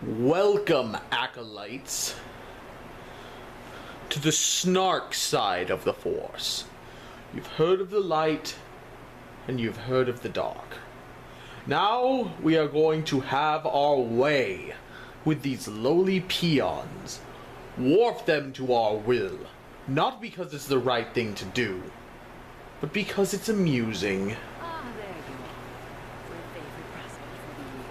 Welcome, acolytes, to the snark side of the Force. You've heard of the light, and you've heard of the dark. Now we are going to have our way with these lowly peons. Warp them to our will, not because it's the right thing to do, but because it's amusing. Ah, there you are. My favorite prospect for the year.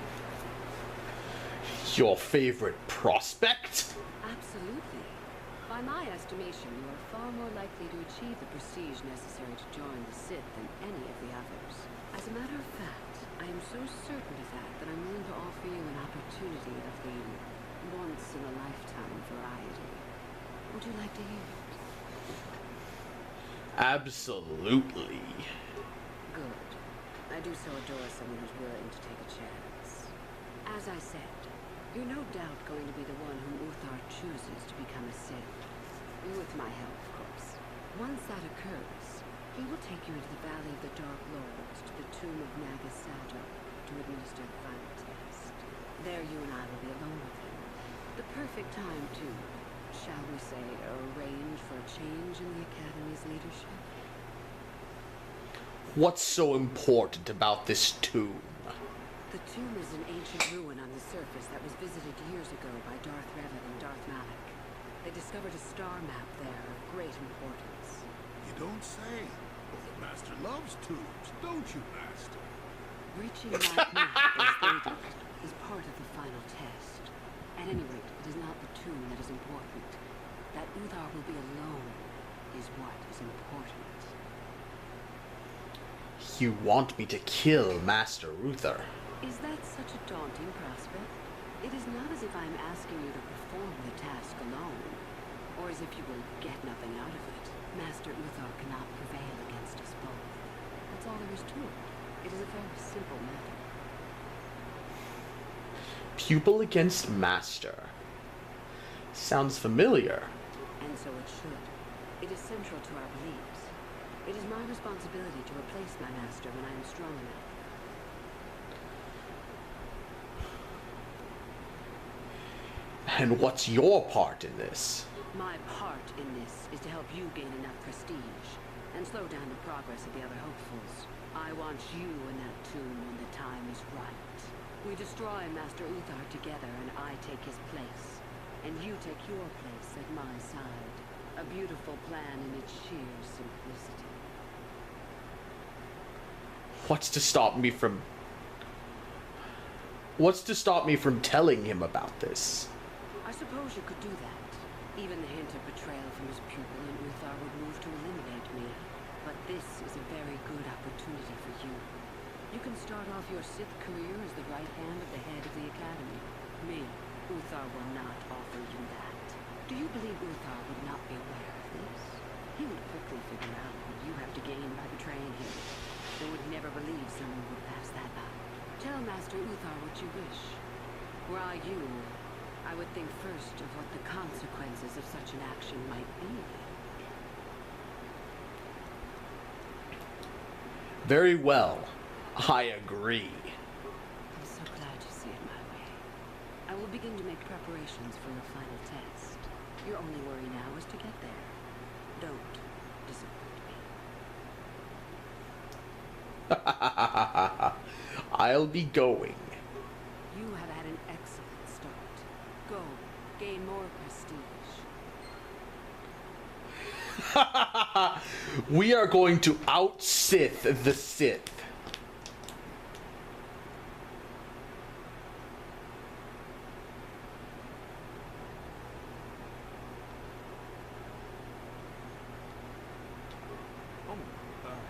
Your favorite prospect? Absolutely. By my estimation, you are far more likely to achieve the prestige necessary to join the Sith than any of the others. As a matter of fact, I am so certain of that I'm willing to offer you an opportunity of the once-in-a-lifetime variety. Would you like to hear it? Absolutely. Good. I do so adore someone who's willing to take a chance. As I said, you're no doubt going to be the one whom Uthar chooses to become a Sith. With my help, of course. Once that occurs, he will take you into the Valley of the Dark Lords to the tomb of Nagasato to administer the final test. There you and I will be alone with him. The perfect time to, shall we say, arrange for a change in the Academy's leadership. What's so important about this tomb? The tomb is an ancient ruin on the surface that was visited years ago by Darth Revan and Darth Malak. They discovered a star map there of great importance. You don't say. Well, the Master loves tombs, don't you, Master? Reaching that map, as they did, is part of the final test. At any rate, it is not the tomb that is important. That Uthar will be alone is what is important. You want me to kill Master Uthar? Is that such a daunting prospect? It is not as if I am asking you to perform the task alone, or as if you will get nothing out of it. Master Uthar cannot prevail against us both. That's all there is to it. It is a very simple matter. Pupil against master. Sounds familiar. And so it should. It is central to our beliefs. It is my responsibility to replace my master when I am strong enough. And what's your part in this? My part in this is to help you gain enough prestige and slow down the progress of the other hopefuls. I want you in that tomb when the time is right. We destroy Master Uthar together and I take his place. And you take your place at my side. A beautiful plan in its sheer simplicity. What's to stop me from telling him about this? I suppose you could do that. Even the hint of betrayal from his pupil in Uthar would move to eliminate me. But this is a very good opportunity for you. You can start off your Sith career as the right hand of the head of the Academy. Me, Uthar will not offer you that. Do you believe Uthar would not be aware of this? He would quickly figure out what you have to gain by betraying him. They would never believe someone would pass that up. Tell Master Uthar what you wish. Were I you, I would think first of what the consequences of such an action might be. Very well. I agree. I'm so glad you see it my way. I will begin to make preparations for your final test. Your only worry now is to get there. Don't disappoint me. I'll be going. You have had an excellent start. Go, gain more prestige. We are going to out-Sith the Sith.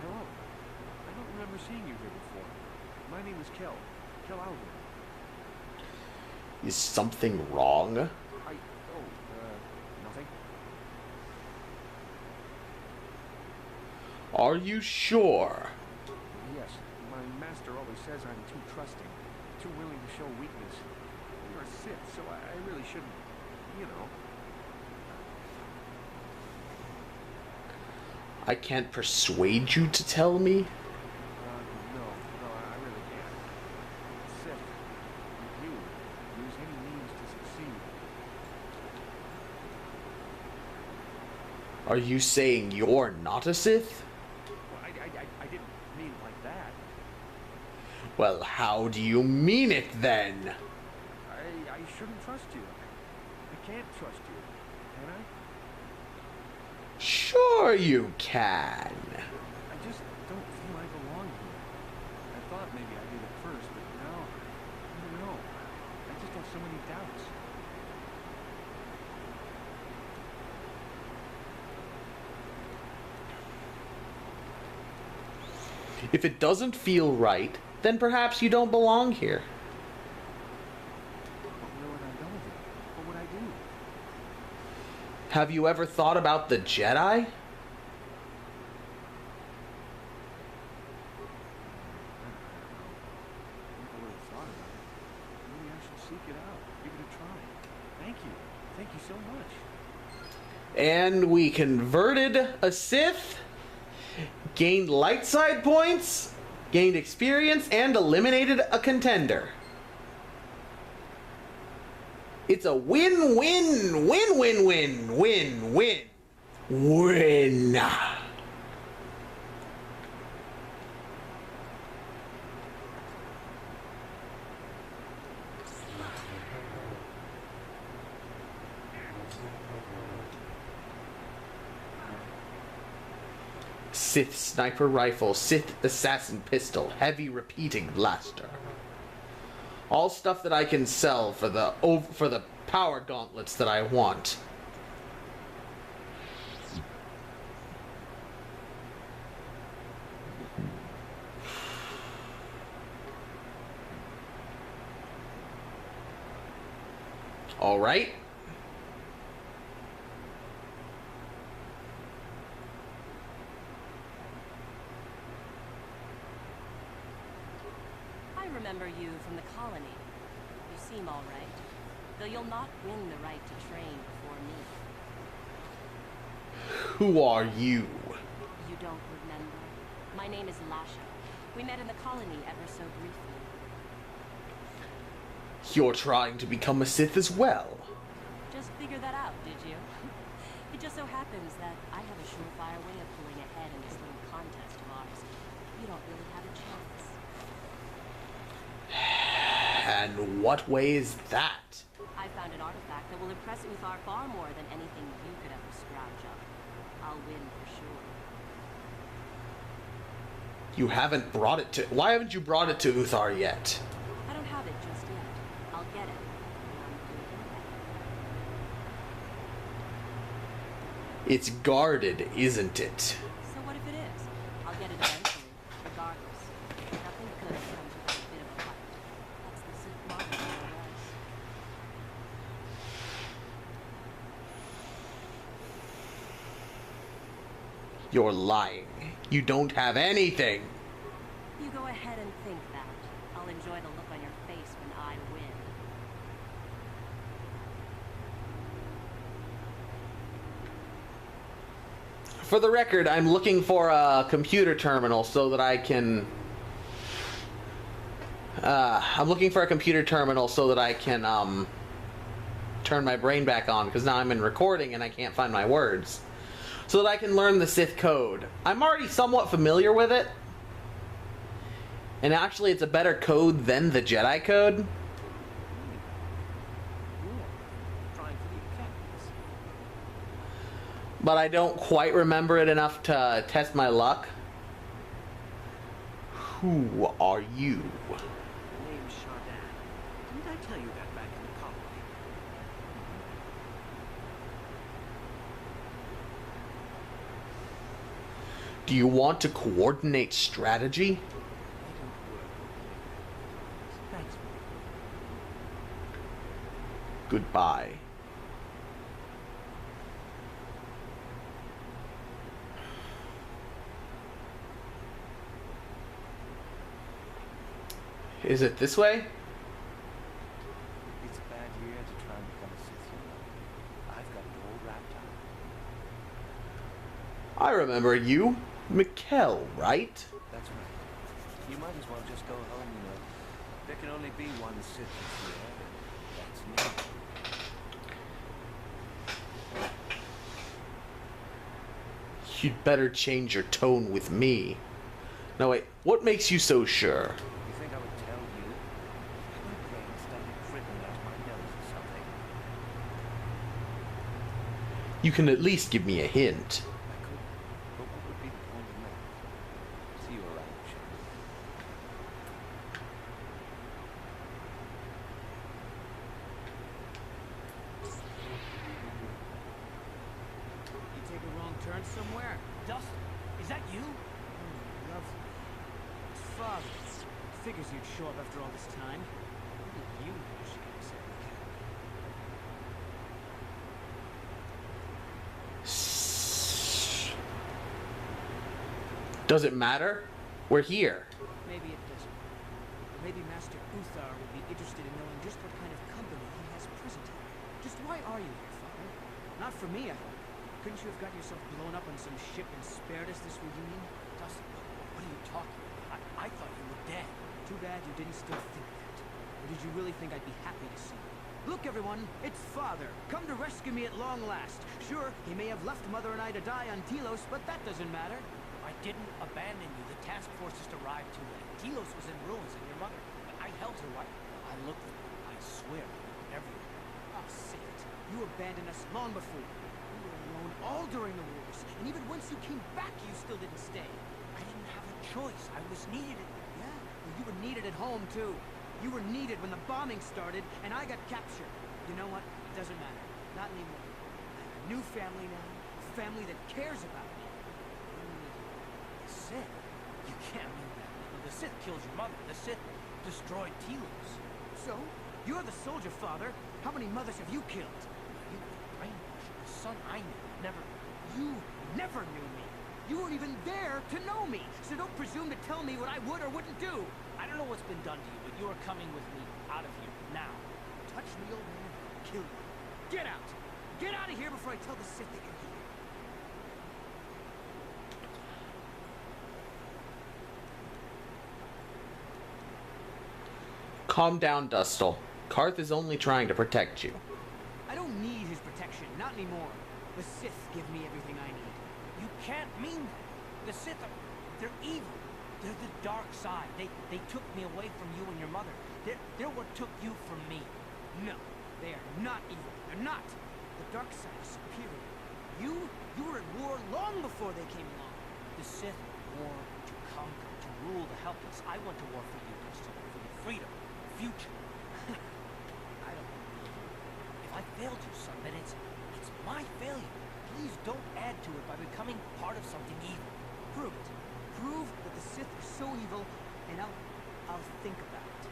Hello. I don't remember seeing you here before. My name is Kel. Kel Alvin. Is something wrong? Nothing. Are you sure? Yes, my master always says I'm too trusting, too willing to show weakness. You're a Sith, so I really shouldn't, you know. I can't persuade you to tell me? No, I really can't. Sith, you use any means Are you saying you're not a Sith? Well, I didn't mean it like that. Well, how do you mean it then? I shouldn't trust you. I can't trust you. Can I? Sure you can. I just don't feel I belong here. I thought maybe I did at first, but now, I don't know. I just have so many doubts. If it doesn't feel right, then perhaps you don't belong here. But where would I go then? What would I do? Have you ever thought about the Jedi? I don't know. Never really thought about it. Maybe I should seek it out. Give it a try. Thank you. Thank you so much. And we converted a Sith, gained light side points, gained experience, and eliminated a contender. It's a win-win, win-win-win, win-win, win. Sith sniper rifle, Sith assassin pistol, heavy repeating blaster. All stuff that I can sell for the power gauntlets that I want. All right. I remember you from the colony. You seem all right, though you'll not win the right to train before me. Who are you? You don't remember? My name is Lasha. We met in the colony ever so briefly. You're trying to become a Sith as well. Just figured that out, did you? It just so happens that I have a surefire way of pulling ahead in this little contest of ours. You don't really have a chance. And what way is that? I found an artifact that will impress Uthar far more than anything you could ever scrounge up. I'll win for sure. You haven't brought it to... Why haven't you brought it to Uthar yet? I don't have it just yet. I'll get it when I'm good at it. It's guarded, isn't it? So what if it is? I'll get it eventually, regardless. Nothing good comes without a bit of a fight. That's the Sith motto, more or less. You're lying. You don't have anything. You go ahead and think that. I'll enjoy the look on your face when I win. For the record, I'm looking for a computer terminal so that I can... I'm looking for a computer terminal so that I can, turn my brain back on, because now I'm in recording and I can't find my words. So that I can learn the Sith code. I'm already somewhat familiar with it. And actually, it's a better code than the Jedi code. Cool. Trying for the academies. But I don't quite remember it enough to test my luck. Who are you? Name's Shardan. Didn't I tell you that back in the colony? Do you want to coordinate strategy? I don't work with them. Thanks, man. Goodbye. Is it this way? It's a bad year to try and become a Sith. I've got it all wrapped up. I remember you. Mikkel, right? That's right. You might as well just go home, you know. There can only be one Sith here, and that's me. You'd better change your tone with me. Now wait, what makes you so sure? You think I would tell you? My brain started dribbling out my nose or something. You can at least give me a hint. I could, but what would be the point in that? See you around, Shadow. You take a wrong turn somewhere? Dustin, is that you? Lovely. It's Father. Figures you'd show up after all this time. What did you know she could say? Does it matter? We're here. Maybe it doesn't. Or maybe Master Uthar would be interested in knowing just what kind of company he has present here. Just why are you here, Father? Not for me, I hope. Couldn't you have gotten yourself blown up on some ship and spared us this reunion? Dustin, what are you talking about? I thought you were dead. Too bad you didn't still think that. Or did you really think I'd be happy to see you? Look, everyone, it's Father, come to rescue me at long last. Sure, he may have left Mother and I to die on Telos, but that doesn't matter. I didn't abandon you. The task force just arrived too late. Telos was in ruins and your mother. I held her right. I looked at her. I swear, everywhere. Oh, say it. You abandoned us long before. You were alone all during the wars, and even once you came back, you still didn't stay. I didn't have a choice. I was needed. Yeah, well, you were needed at home, too. You were needed when the bombing started, and I got captured. You know what? It doesn't matter. Not anymore. I have a new family now. A family that cares about me. The Sith? You can't mean that. The Sith killed your mother. The Sith destroyed Telos. So, you're the soldier, Father. How many mothers have you killed? You were brainwashed. The son I knew never... You never knew me. You weren't even there to know me, so don't presume to tell me what I would or wouldn't do. I don't know what's been done to you, but you are coming with me out of here now. Touch me, old man, I'll kill you. Get out! Get out of here before I tell the Sith they can hear. Calm down, Dustle. Karth is only trying to protect you. I don't need his protection, not anymore. The Sith give me everything I need. You can't mean that. The Sith are... they're evil. They're the dark side. They took me away from you and your mother. They're what took you from me. No, they are not evil. They're not. The dark side is superior. You were at war long before they came along. The Sith war to conquer, to rule the helpless. I went to war for you, Dustin, for your freedom, future. I don't believe you. If I failed you, son, then it's my failure. Please don't add to it by becoming part of something evil. Prove it. Prove that the Sith are so evil, and I'll think about it.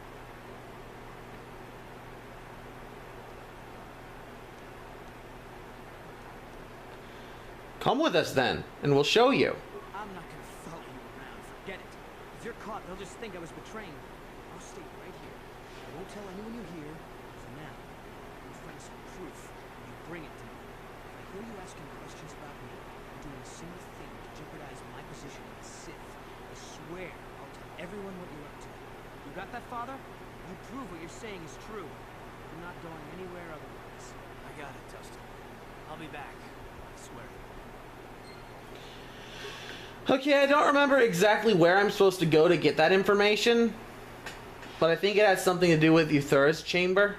Come with us then, and we'll show you. I'm not gonna follow you around. Forget it. If you're caught, they'll just think I was betraying them. I'll stay right here. I won't tell anyone you're here. For now, I'm find some proof. You bring it to me. If I hear you asking questions about me, or doing a single thing to jeopardize my position in the Sith, I swear I'll tell everyone what you're up to. You got that, Father? You prove what you're saying is true. I'm not going anywhere otherwise. I got it, Dustin. I'll be back. I swear. Okay, I don't remember exactly where I'm supposed to go to get that information, but I think it has something to do with Uthura's chamber.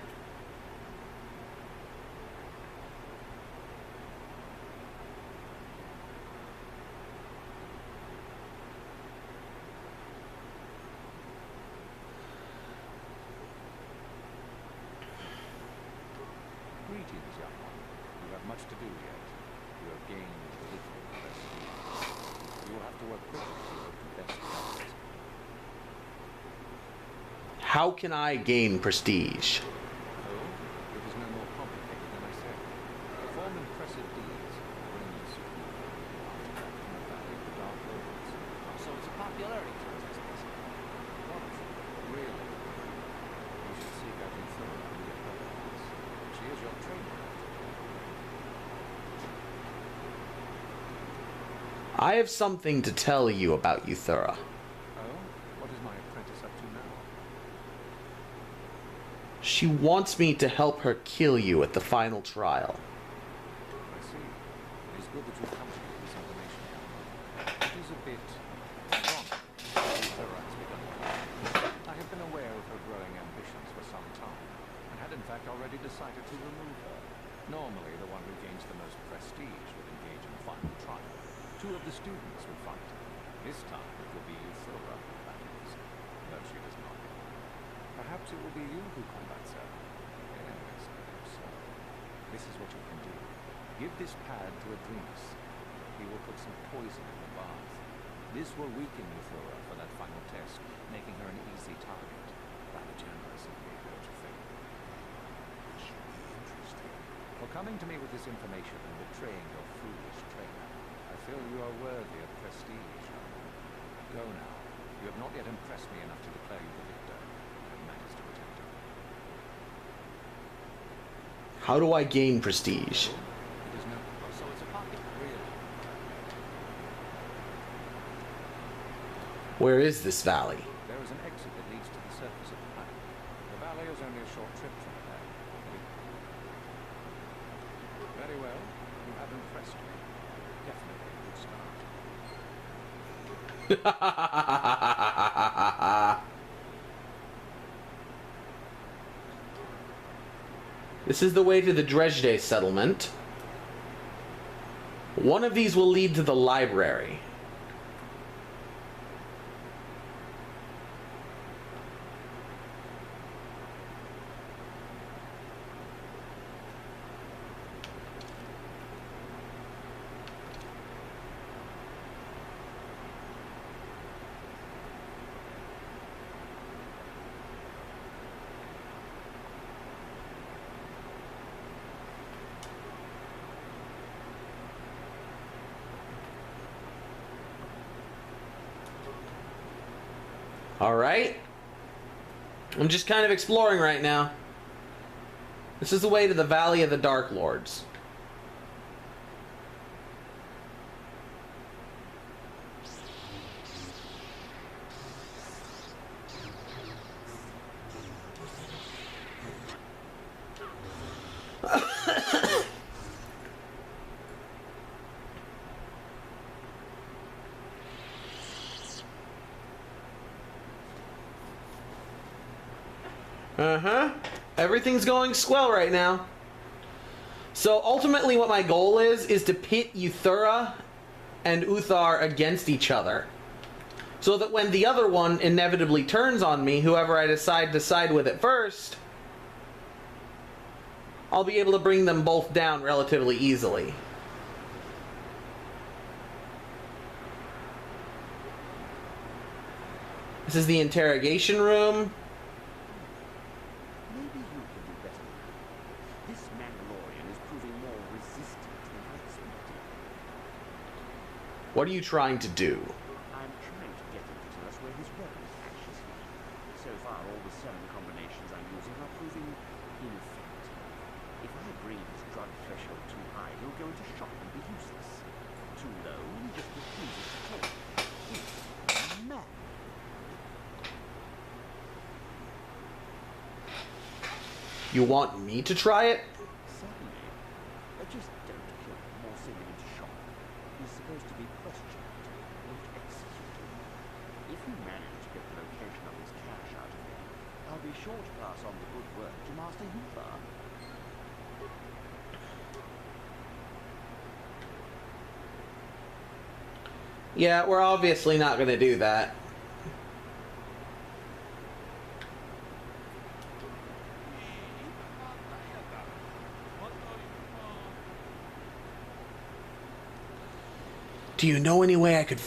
Greetings, young one. You have much to do yet. You have gained little prestige. You will have to work quickly to best practice. How can I gain prestige? Oh, it is no more complicated than I said. Perform impressive deeds, bring you supreme back from the valley of the Dark Lords. So it's a popularity contest, basically. Wonderful. Really. You should seek out Uthura and get her advice. She is your trainer. I have something to tell you about Uthura. Oh? What is my apprentice up to now? She wants me to help her kill you at the final trial. I see. It is good that you come to me with this information, young fact, already decided to remove her. Normally, the one who gains the most prestige would engage in the final trial. 2 of the students would fight. This time, it will be Euthura who battles. No, she does not. Perhaps it will be you who combats her. Yes, I hope so. This is what you can do. Give this pad to Adrenas. He will put some poison in the bath. This will weaken Euthura for that final test, making her an easy target. Rather generous of me, don't you think? This should be interesting. For coming to me with this information and betraying your foolish trainer, I feel you are worthy of prestige, young man. Go now. You have not yet impressed me enough to declare you the victor. I have matters to attend to. How do I gain prestige? It is no... Oh, so it's a pocket, really? Where is this valley? There is an exit that leads to the surface of the planet. The valley is only a short trip from there. Very well. You have impressed me. Definitely a good start. This is the way to the Dresde settlement. One of these will lead to the library. Alright. I'm just kind of exploring right now. This is the way to the Valley of the Dark Lords. Everything's going swell right now. So ultimately what my goal is to pit Euthura and Uthar against each other. So that when the other one inevitably turns on me, whoever I decide to side with it first, I'll be able to bring them both down relatively easily. This is the interrogation room. Maybe you can do better. This Mandalorian is proving more resistant than I expected. What are you trying to do? I'm trying to get him to tell us where his weapons actually hid. So far, all the 7 combinations I'm using are proving ineffective. If I bring his drug threshold too high, he'll go into shock and be useless. Too low, he just refuses to talk. He's mad. You want me to try it? Certainly. Just don't kill him or send him into shock. He's supposed to be questioned, not executed. If you manage to get the location of his cache out of him, I'll be sure to pass on the good word to Master Yuthar. Yeah, we're obviously not going to do that. Do you know any way I could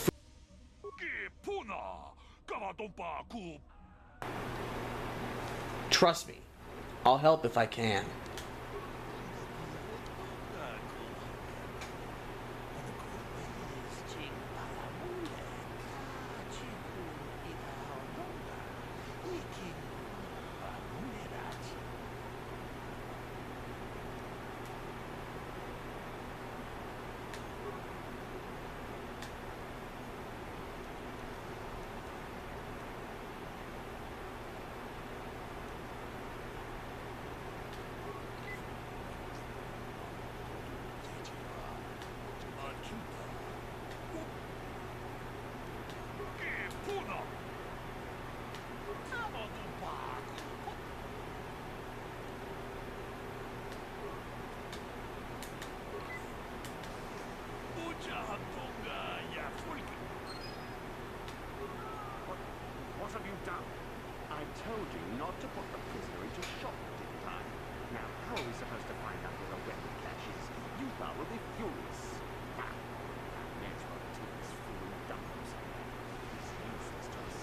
Trust me. I'll help if I can. Uthar will be furious. That man's going to take this fool and dump himself. He's useless to us.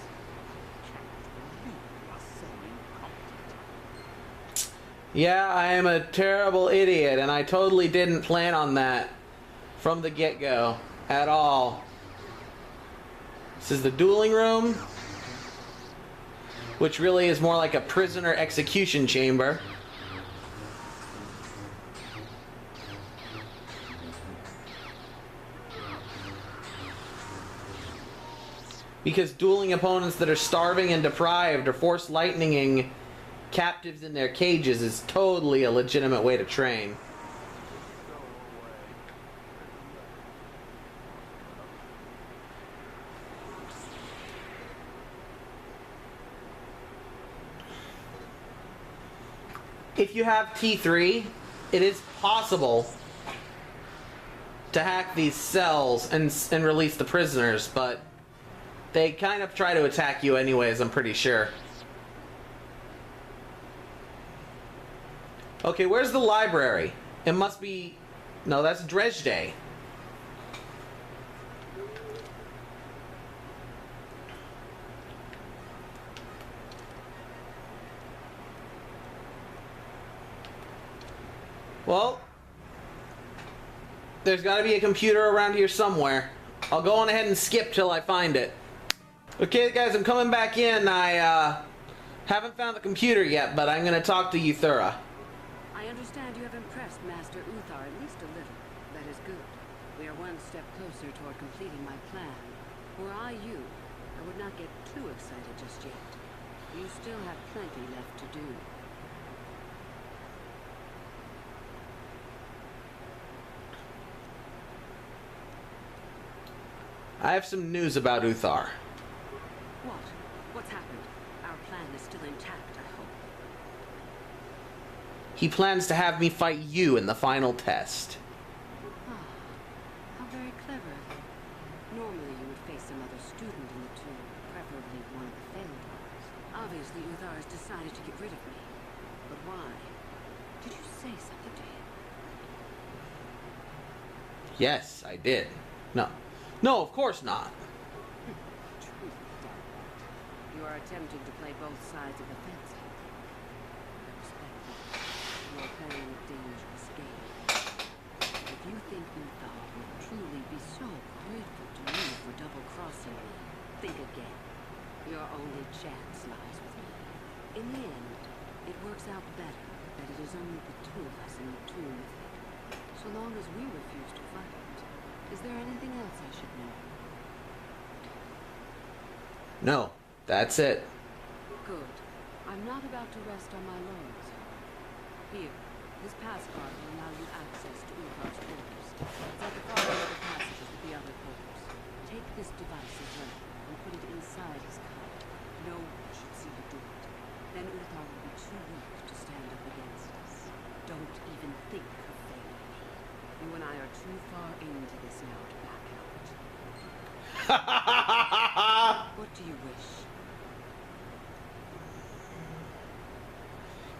I cannot believe you are so incompetent. Yeah, I am a terrible idiot, and I totally didn't plan on that from the get-go at all. This is the dueling room, which really is more like a prisoner execution chamber. Because dueling opponents that are starving and deprived or force lightninging captives in their cages is totally a legitimate way to train. If you have T3, it is possible to hack these cells and release the prisoners, but they kind of try to attack you anyways, I'm pretty sure. Okay, where's the library? It must be... No, that's Dresde. Well, there's got to be a computer around here somewhere. I'll go on ahead and skip till I find it. Okay, guys, I'm coming back in. I haven't found the computer yet, but I'm going to talk to Euthura. I understand you have impressed Master Uthar at least a little. That is good. We are one step closer toward completing my plan. Were I you, I would not get too excited just yet. You still have plenty left to do. I have some news about Uthar. What? What's happened? Our plan is still intact, I hope. He plans to have me fight you in the final test. Ah, how very clever. Normally you would face some other student in the tomb, preferably one of the failed ones. Obviously Uthar has decided to get rid of me. But why? Did you say something to him? Yes, I did. No. No, of course not. Truly doubt that. You are attempting to play both sides of the fence, I think. I respect that. You are playing a dangerous game. If you think Uthar will truly be so grateful to me for double-crossing me, think again. Your only chance lies with me. In the end, it works out better that it is only the two of us in the tomb with it. So long as we refuse to fight, is there anything else I should know? No, that's it. Good. I'm not about to rest on my laurels. Here, this pass card will allow you access to Uthar's quarters. It's at the far end of the passages with the other quarters. Take this device as well, and put it inside his cot. No one should see you do it. Then Uthar will be too weak to stand up against us. Don't even think of failing me. You and I are too far into this now to back out. What do you wish?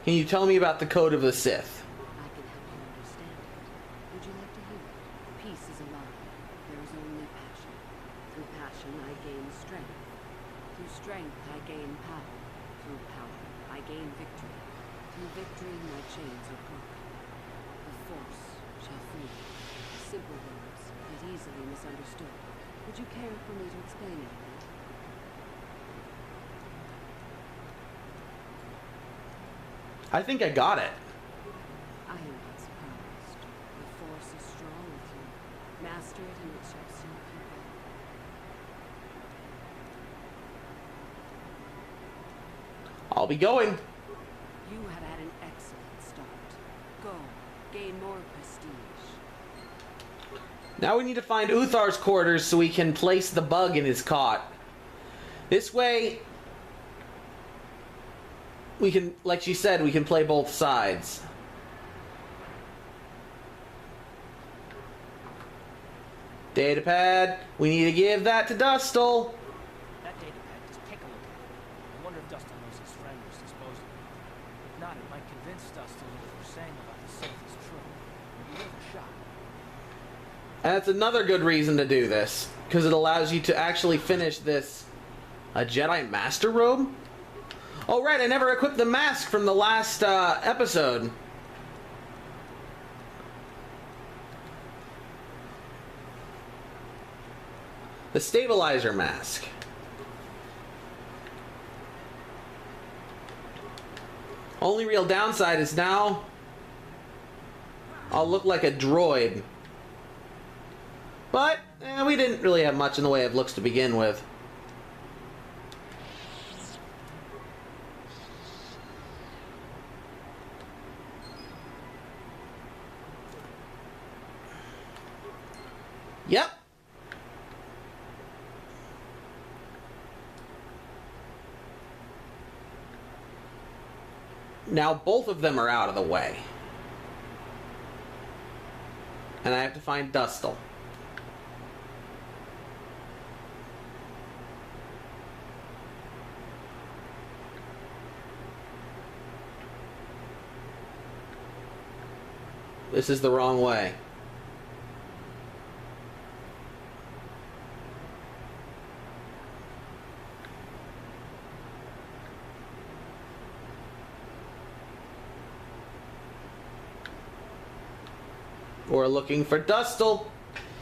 Can you tell me about the Code of the Sith? I can help you understand it. Would you like to hear it? Peace is a lie. There is only passion. Through passion I gain strength. Through strength I gain power. Through power I gain victory. Through victory my chains are broken. The Force shall free me. Simple words, yet easily misunderstood. Would you care for me to explain anything? I think I got it. I am not surprised. The Force is strong with you. Master it and it shall serve you well. I'll be going. You have had an excellent start. Go, gain more prestige. Now we need to find Uthar's quarters so we can place the bug in his cot. This way, we can, like she said, we can play both sides. Datapad, we need to give that to Dustle. That datapad, just take a look at it. I wonder if Dustin knows his friend was disposed of. If not, it might convince Dustin that what we're saying about the sith is true. Maybe worth a shot. And that's another good reason to do this, because it allows you to actually finish this. A Jedi Master Robe? Oh right, I never equipped the mask from the last episode. The stabilizer mask. Only real downside is now I'll look like a droid. But we didn't really have much in the way of looks to begin with. Yep. Now both of them are out of the way. And I have to find Dustle. This is the wrong way. We're looking for Dustle,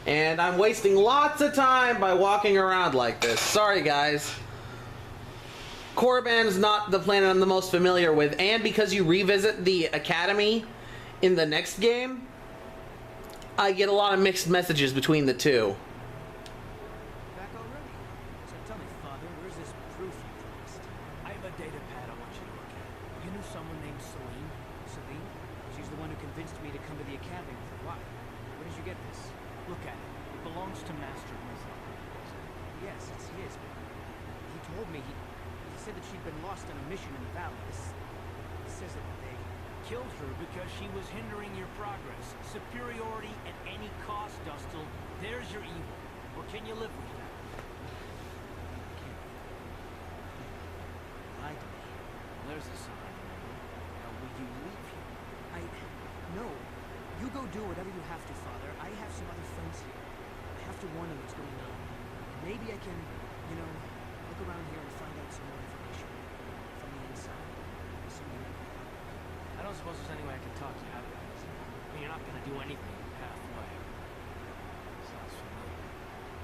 and I'm wasting lots of time by walking around like this. Sorry, guys. Korriban's not the planet I'm the most familiar with, and because you revisit the Academy in the next game, I get a lot of mixed messages between the two. Back already? So tell me, Father, where's this proof you promised? I have a data pad I want you to look at. You knew someone named Celine? Celine? She's the one who convinced me to come to the Academy. Why? Where did you get this? Look at it. It belongs to Master Luther. Yes, it's his, but he told me he said that she'd been lost on a mission in the valley. This says that they killed her because she was hindering your progress. Superiority at any cost, Dustle. There's your evil. Or can you live with that? Lie to me. There's a sign. Now will you leave here? No. You go do whatever you have to, Father. I have some other friends here. I have to warn them what's going on. Maybe I can, look around here and find out some more information. From the inside. I don't suppose there's any way I can talk you out of that. I mean, you're not going to do anything halfway. Sounds familiar.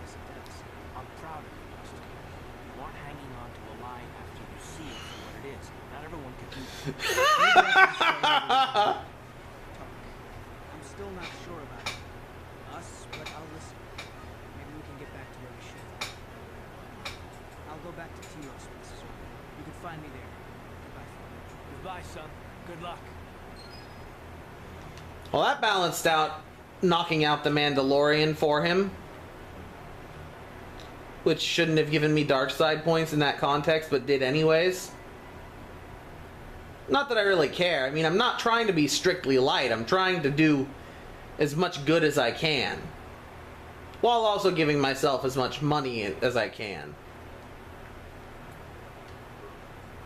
Yes, it does. I'm proud of you, Dustin. You aren't hanging on to a lie after you see it for what it is. Not everyone can do that. I'm still not sure about us, but I'll listen. Maybe we can get back to where we should. I'll go back to T.O.'s place. You can find me there. Goodbye, Father. Goodbye, son. Good luck. Well, that balanced out knocking out the Mandalorian for him. Which shouldn't have given me dark side points in that context, but did anyways. Not that I really care. I mean, I'm not trying to be strictly light. I'm trying to do as much good as I can. While also giving myself as much money as I can.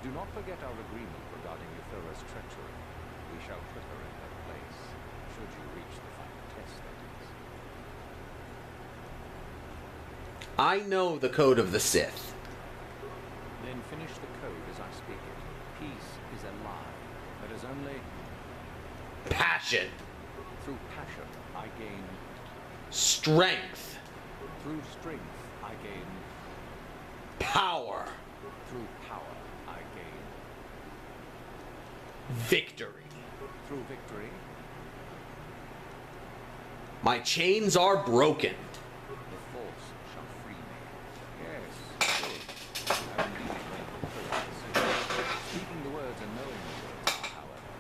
Do not forget our agreement regarding Euthura's treachery. We shall put her in her place, should you reach the final test, that is. I know the code of the Sith. Then finish the code as I speak it. Peace is a lie. That is only... Passion. Through passion, I gain... Strength. Through strength, I gain... Power. Through power, I gain... Victory. Through victory... My chains are broken. The Force shall free me. Yes, good. I will need to make the purpose. Speaking the words and knowing the words are, however,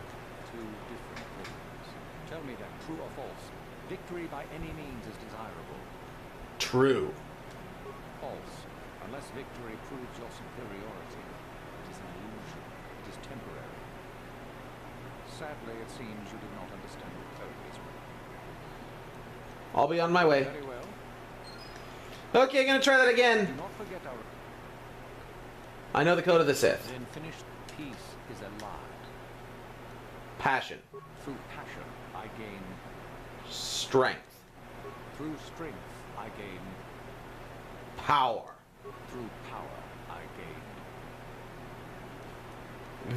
two different things. Tell me then, true or false? Victory by any means is desirable. True. False. Unless victory proves your superiority, it is an illusion. It is temporary. Sadly, it seems you did not understand the code this way. I'll be on my way. Very well. Okay, gonna try that again. Do not forget our... I know the code of the Sith. Then finish. Peace is a lie. Passion. Through passion, I gain... Strength. Through strength, I gain. Power. Through power, I gain.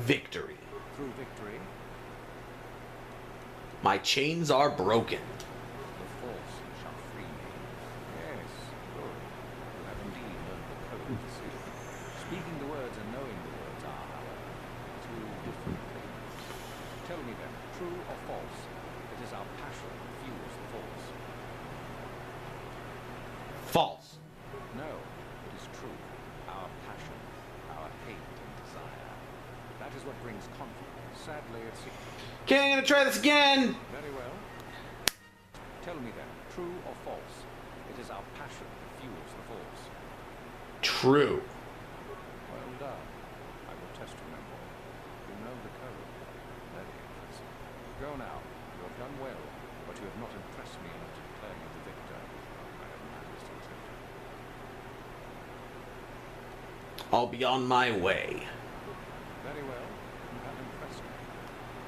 Victory. Through victory, My chains are broken. the force shall free me. Yes, good. You have indeed learned the code of the sith. Speaking the words and knowing the words are, however, two different things. Tell me then, true or false, it is our passion that fuels the force. False. No, it is true. Our passion, our hate and desire. That is what brings conflict. Sadly, it's... Okay, I'm gonna try this again. Very well. Tell me then, true or false, it is our passion that fuels the force. True. Well done. I will test you no more. You know the code. Very impressive. Go now. You have done well, but you have not impressed me enough to declare you the victor. I have managed to attempt. I'll be on my way. Very well. You have impressed me.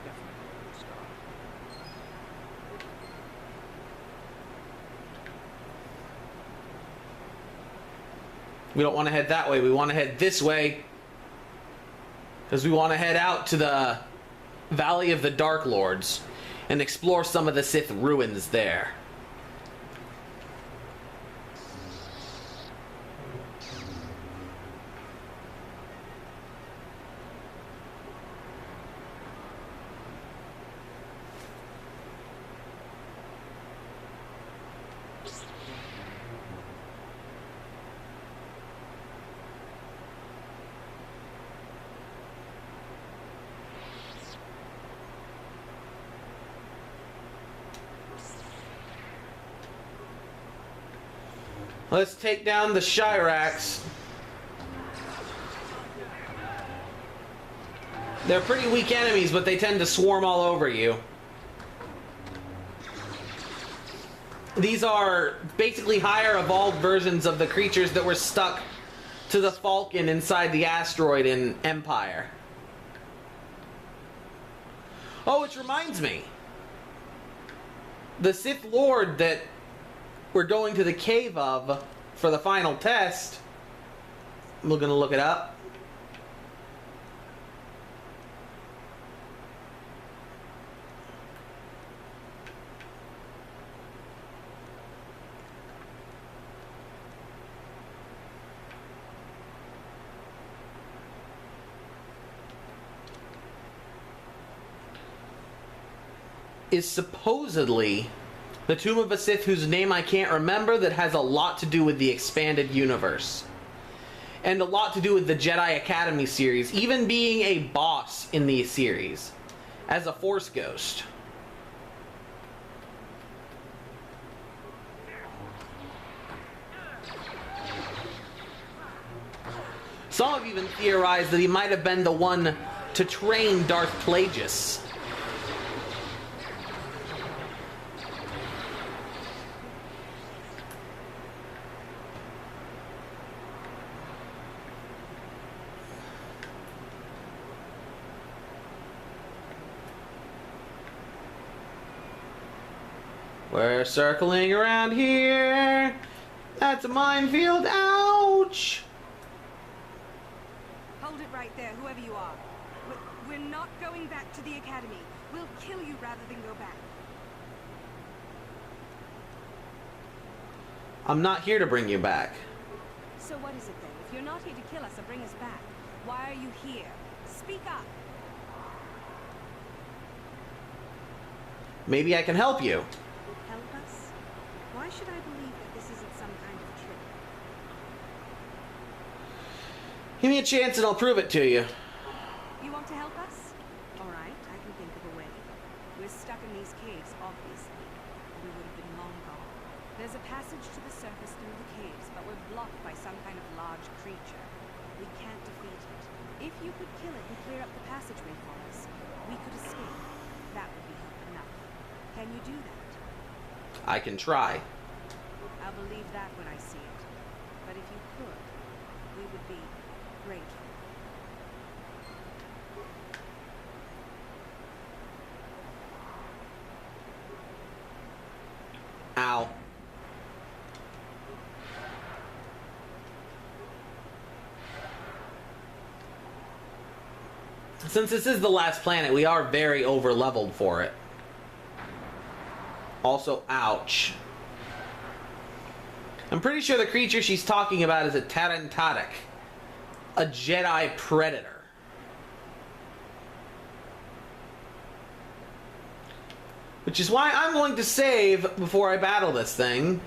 Definitely a good start. We don't want to head that way. We want to head this way. Because we want to head out to the Valley of the Dark Lords and explore some of the Sith ruins there. Let's take down the Shirax. They're pretty weak enemies, but they tend to swarm all over you. These are basically higher evolved versions of the creatures that were stuck to the Falcon inside the asteroid in Empire. Oh, which reminds me. The Sith Lord that we're going to the cave of for the final test. We're gonna look it up. Is supposedly the Tomb of a Sith, whose name I can't remember, that has a lot to do with the expanded universe. And a lot to do with the Jedi Academy series, even being a boss in the series, as a Force Ghost. Some have even theorized that he might have been the one to train Darth Plagueis. We're circling around here. That's a minefield. Ouch! Hold it right there, whoever you are. We're not going back to the academy. We'll kill you rather than go back. I'm not here to bring you back. So what is it then? If you're not here to kill us or bring us back, why are you here? Speak up. Maybe I can help you. Help us? Why should I believe that this isn't some kind of trick? Give me a chance and I'll prove it to you. You want to help us? All right, I can think of a way. We're stuck in these caves, obviously. We would have been long gone. There's a passage to the surface through the caves, but we're blocked by some kind of large creature. We can't defeat it. If you could kill it and clear up the passageway for us, we could escape. That would be help enough. Can you do that? I can try. I'll believe that when I see it. But if you could, we would be grateful. Ow. Since this is the last planet, we are very over-leveled for it. Also, ouch. I'm pretty sure the creature she's talking about is a Tarantatic, a Jedi predator. Which is why I'm going to save before I battle this thing.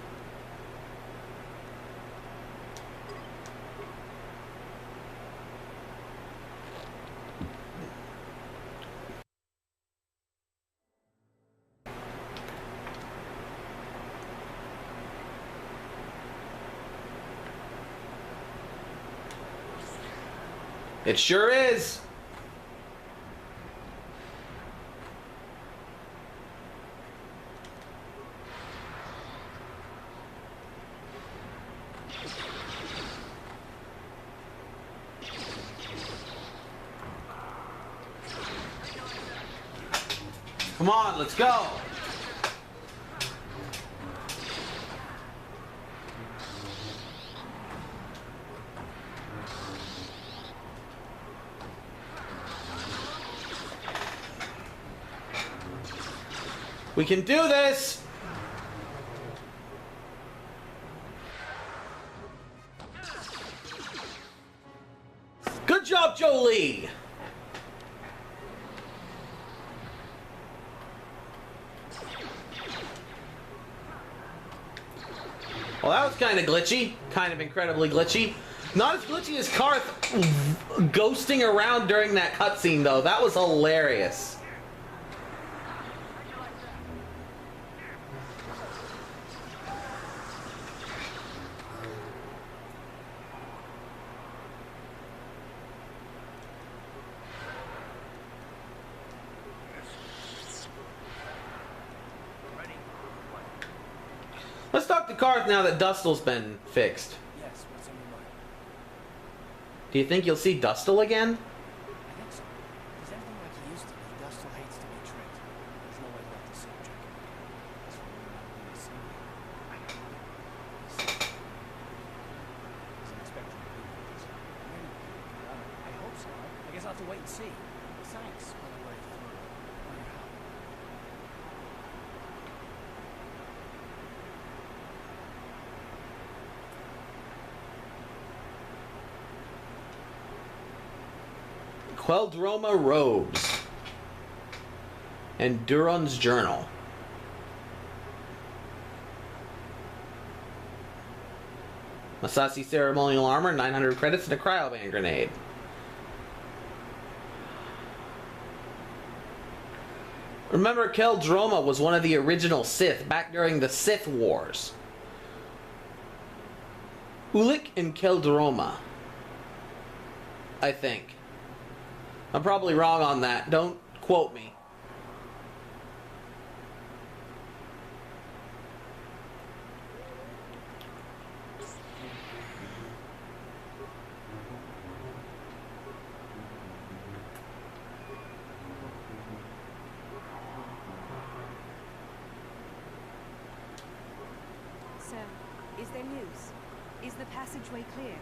It sure is. Come on, let's go. We can do this! Good job, Jolie! Well, that was kind of glitchy. Kind of incredibly glitchy. Not as glitchy as Karth ghosting around during that cutscene, though. That was hilarious. Let's talk to Karth now that Dustel's been fixed. Yes, what's on your mind? Do you think you'll see Dustel again? I think so. He's anything like he used to be. Dustel hates to be tricked. There's no way to let the subject go. That's why we're not going to see him. I know. He's an expected to be with us. Maybe. I hope so. I guess I'll have to wait and see. Thanks, by the way, for all your help. Queldroma robes. And Duron's journal. Masasi ceremonial armor, 900 credits, and a cryoban grenade. Remember, Queldroma was one of the original Sith back during the Sith Wars. Ulik and Queldroma, I think. I'm probably wrong on that. Don't quote me. So, is there news? Is the passageway clear?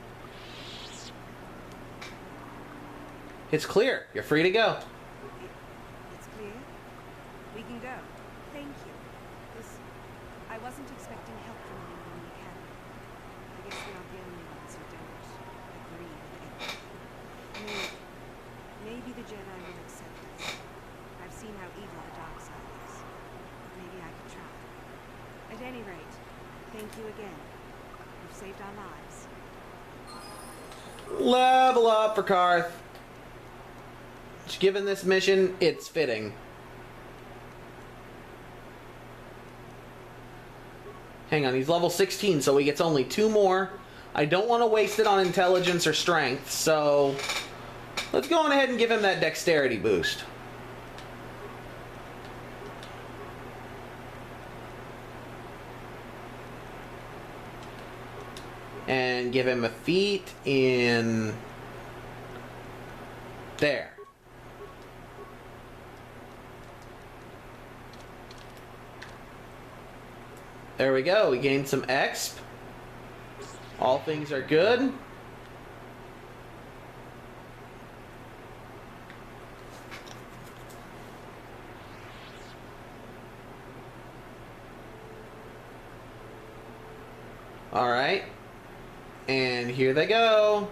It's clear. You're free to go. It's clear? We can go. Thank you. I wasn't expecting help from you in the academy. I guess we're not the only ones who don't agree with everything. Maybe the Jedi will accept us. I've seen how evil the dark side is. Maybe I could try. At any rate, thank you again. You've saved our lives. Level up for Karth. Given this mission, it's fitting. Hang on, he's level 16, so he gets only 2 more. I don't want to waste it on intelligence or strength, so let's go on ahead and give him that dexterity boost. And give him a feat in there. There we go. We gained some exp. All things are good. Alright. And here they go.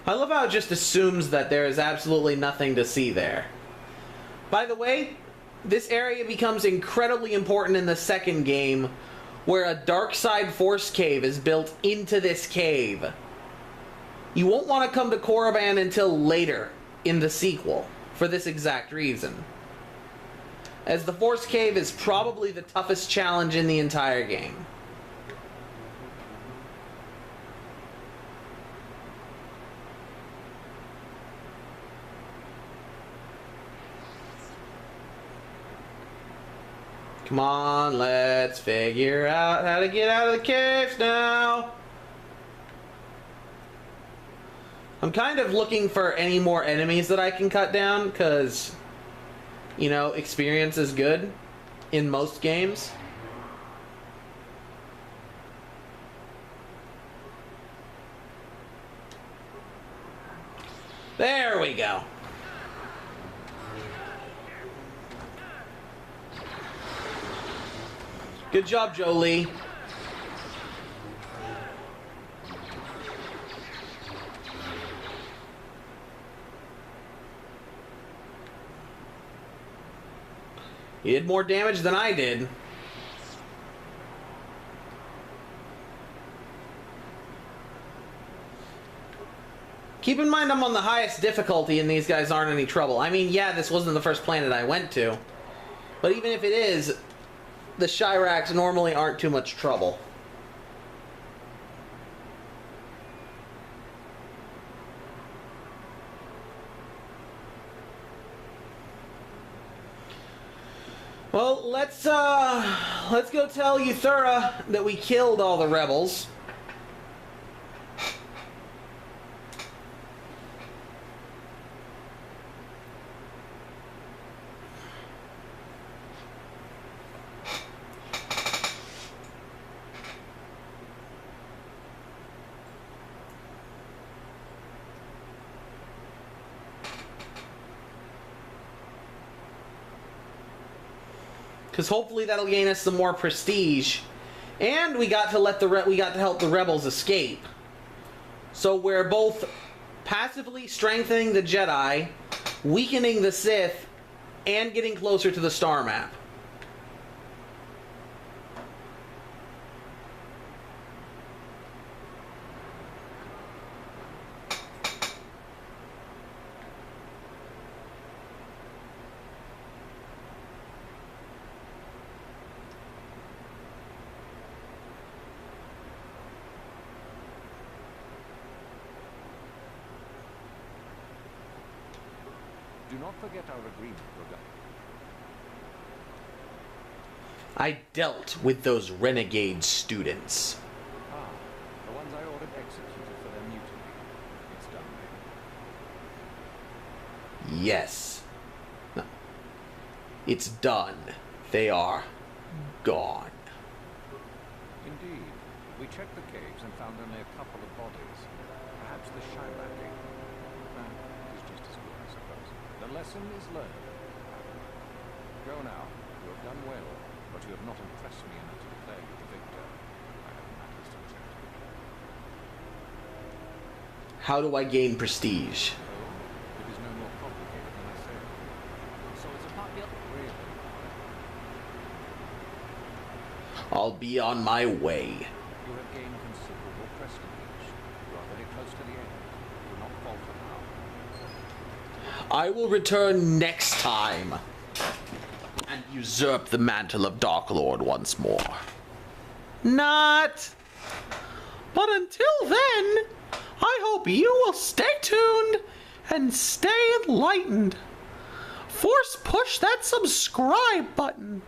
I love how it just assumes that there is absolutely nothing to see there. By the way, this area becomes incredibly important in the second game, where a dark side force cave is built into this cave. You won't want to come to Korriban until later in the sequel, for this exact reason. As the force cave is probably the toughest challenge in the entire game. Come on, let's figure out how to get out of the caves now. I'm kind of looking for any more enemies that I can cut down, because, you know, experience is good in most games. There we go. Good job, Jolie. You did more damage than I did. Keep in mind I'm on the highest difficulty and these guys aren't any trouble. I mean, yeah, this wasn't the first planet I went to. But even if it is, the Chiracs normally aren't too much trouble. Well, let's go tell Euthura that we killed all the rebels. Because hopefully that'll gain us some more prestige, and we got to help the rebels escape. So we're both passively strengthening the Jedi, weakening the Sith, and getting closer to the star map. Do not forget our agreement, Rogan. I dealt with those renegade students. Ah, the ones I ordered executed for their mutiny. It's done then. Yes. No. It's done. They are gone. Indeed. We checked the caves and found only a couple of bodies. Perhaps the Chirac ate them. Is just as good, I suppose. The lesson is learned. Go now. You have done well, but you have not impressed me enough to declare you the victor. I have matters to attend to. How do I gain prestige? Oh, it is no more complicated than I said. So it's a popular... Really? I'll be on my way. You have gained considerable prestige. You are very close to the end. Do not falter now. I will return next time and usurp the mantle of Dark Lord once more. Not. But until then, I hope you will stay tuned and stay enlightened. Force push that subscribe button.